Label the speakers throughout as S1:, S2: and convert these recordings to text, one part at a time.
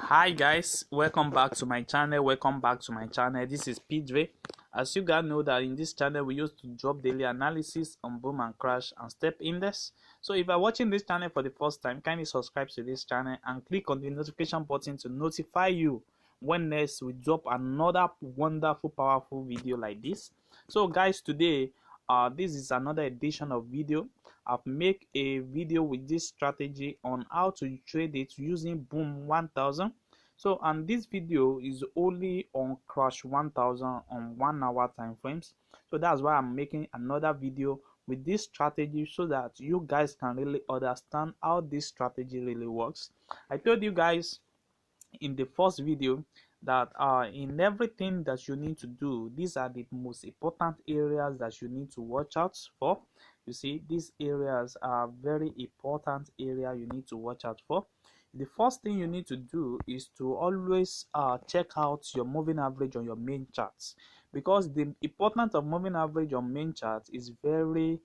S1: Hi guys, welcome back to my channel. This is Pidre. As you guys know that in this channel we used to drop daily analysis on boom and crash and step index. So if you're watching this channel for the first time, kindly subscribe to this channel and click on the notification button to notify you when next we drop another wonderful powerful video like this. So guys, today this is another edition of video. I've made a video with this strategy on how to trade it using boom 1000. So and this video is only on crash 1000 on 1 hour time frames. So that's why I'm making another video with this strategy so that you guys can really understand how this strategy really works. I told you guys in the first video that in everything that you need to do, these are the most important areas that you need to watch out for. You see, these areas are very important area you need to watch out for. The first thing you need to do is to always check out your moving average on your main charts, because the importance of moving average on main charts is very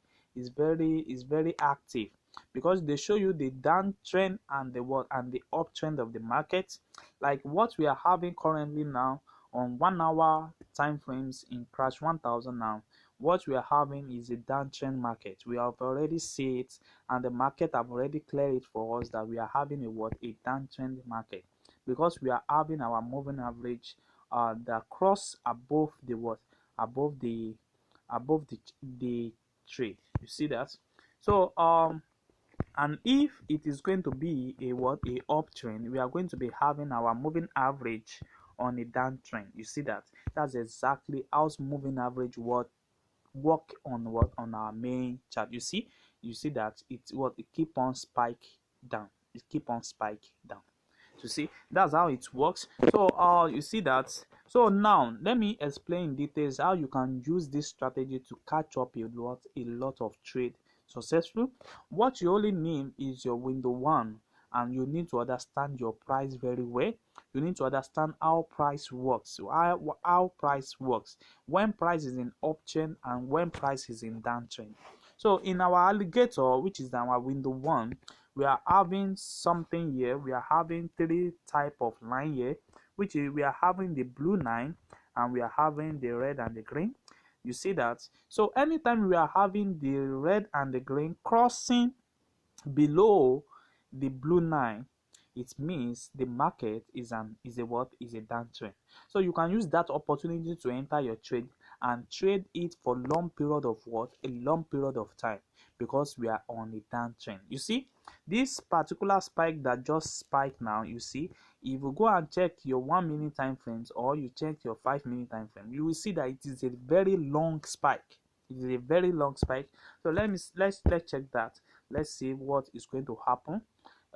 S1: active, because they show you the downtrend and the uptrend of the market. Like what we are having currently now on 1 hour time frames in crash 1000. Now what we are having is a downtrend market. We have already seen it, and the market have already cleared it for us that we are having a downtrend market, because we are having our moving average that cross above the above the trade. You see that? So and if it is going to be a uptrend, we are going to be having our moving average on a downtrend. You see that? That's exactly how moving average work on our main chart. You see that it keep on spike down. It keep on spike down. You see, that's how it works. So you see that. So now let me explain in details how you can use this strategy to catch up a lot of trade successful. What you only need is your window one, and you need to understand your price very well. You need to understand how price works, how price works when price is in uptrend and when price is in downtrend. So in our alligator, which is our window one, we are having something here. We are having three type of line here, which is we are having the blue line, and we are having the red and the green. You see that? So anytime we are having the red and the green crossing below the blue line, it means the market is a downtrend. So you can use that opportunity to enter your trade and trade it for long period of a long period of time, because we are on a downtrend. You see this particular spike that just spiked now. You see, if you go and check your 1 minute time frames, or you check your 5 minute time frame, you will see that it is a very long spike. It is a very long spike. So let's check that. Let's see what is going to happen.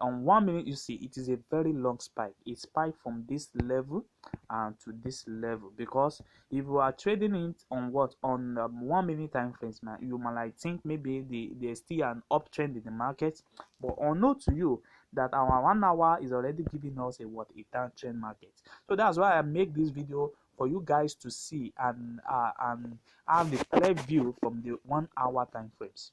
S1: On 1 minute, you see it is a very long spike. It spiked from this level and to this level, because if you are trading it on 1 minute time frames, man, you might like think maybe there's still an uptrend in the market, but unknown to you that our 1 hour is already giving us a downtrend market. So that's why I make this video for you guys to see and have the clear view from the 1 hour time frames.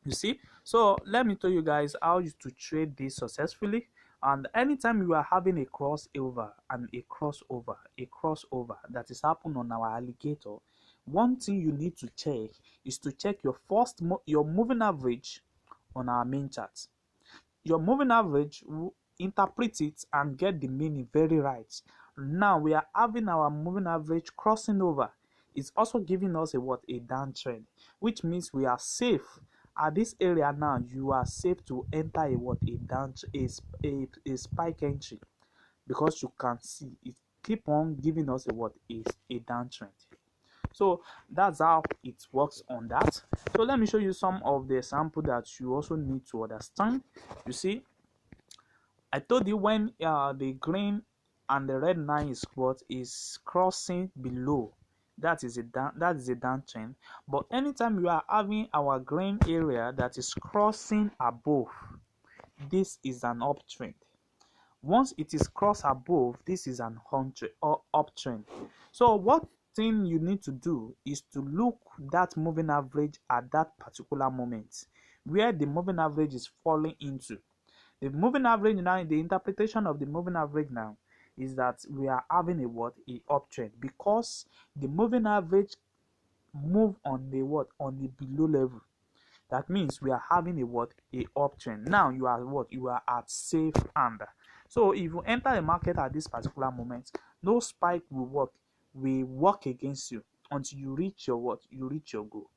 S1: You see, so let me tell you guys how to trade this successfully. And anytime you are having a crossover that is happening on our alligator, one thing you need to check is to check your moving average on our main chart. Your moving average will interpret it and get the meaning very right. Now we are having our moving average crossing over. It's also giving us a downtrend, which means we are safe at this area. Now you are safe to enter a spike entry, because you can see it keep on giving us a downtrend. So that's how it works on that. So let me show you some of the example that you also need to understand. You see, I told you when the green and the red line is crossing below, that is a downtrend. But anytime you are having our green area that is crossing above, this is an uptrend. Once it is crossed above, this is an uptrend. So what thing you need to do is to look that moving average at that particular moment, where the moving average is falling into. The moving average now, the interpretation of the moving average now is that we are having a what? A uptrend, because the moving average move on the what? On the below level. That means we are having a what? A uptrend. Now you are what? You are at safe hand. So if you enter the market at this particular moment, no spike will work against you until you reach your what? You reach your goal.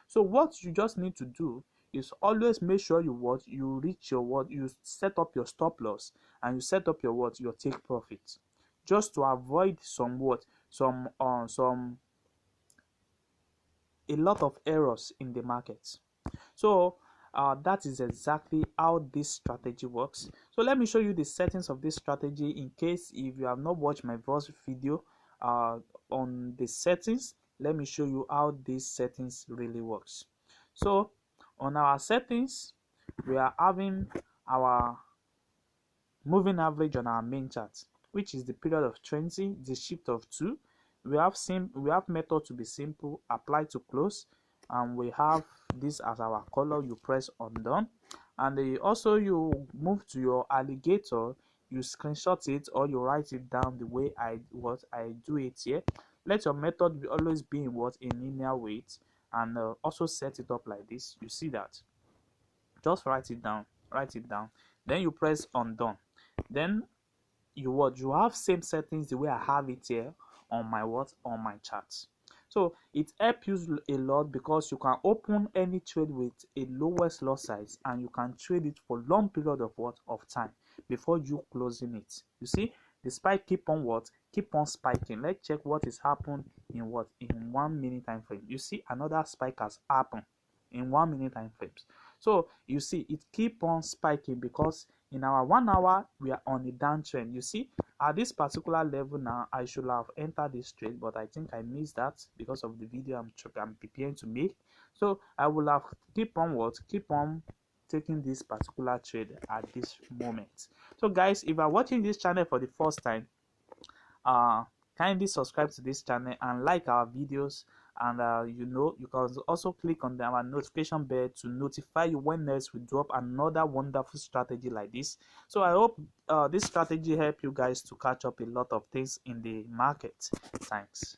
S1: So what you just need to do is always make sure you reach your you set up your stop loss, and you set up your your take profit, just to avoid some a lot of errors in the market. So that is exactly how this strategy works. So let me show you the settings of this strategy, in case if you have not watched my first video on the settings. Let me show you how these settings really works. So on our settings, we are having our moving average on our main chart, which is the period of 20, the shift of 2. We have method to be simple, apply to close, and we have this as our color. You press on done, and also you move to your alligator, you screenshot it or you write it down the way I do it here. Let your method always be in linear weight, and also set it up like this. You see that? Just write it down, then you press on done. Then you have same settings the way I have it here on my on my chart. So it helps you a lot, because you can open any trade with a lowest loss size, and you can trade it for long period of time before you closing it. You see the spike keep on spiking. Let's check what is happened in 1 minute time frame. You see another spike has happened in 1 minute time frames. So you see it keep on spiking, because in our 1 hour we are on a downtrend. You see at this particular level now, I should have entered this trade, but I think I missed that because of the video I'm preparing to make. So I will have keep on taking this particular trade at this moment. So guys, if you are watching this channel for the first time, kindly subscribe to this channel and like our videos, and you can also click on our notification bell to notify you when next we drop another wonderful strategy like this. So I hope this strategy help you guys to catch up a lot of things in the market. Thanks.